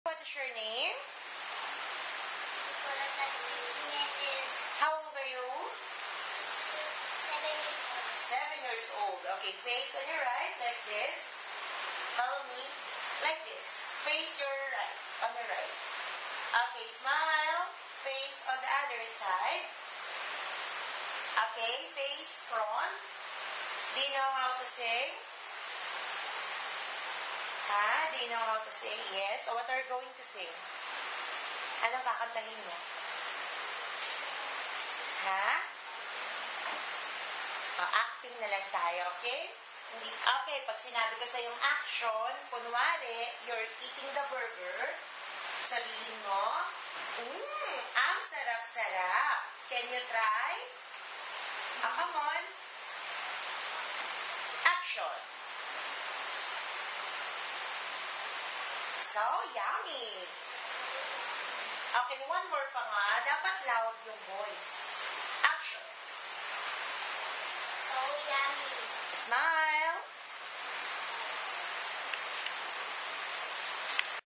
What is your name? How old are you? 7 years old. Okay, face on your right, like this. Follow me. Like this. Face your right, on your right. Okay, smile. Face on the other side. Okay, face front. Do you know how to sing? Do you know how to sing? Yes. So what are you going to sing? Anong kakantahin mo? Acting na lang tayo, okay? Okay, pag sinabi ko sa yung action, kunwari, you're eating the burger, sabihin mo, ang sarap-sarap. Can you try? Come on. Action. So yummy. Okay, one more pa nga. Dapat loud yung voice. Action. So yummy. Smile.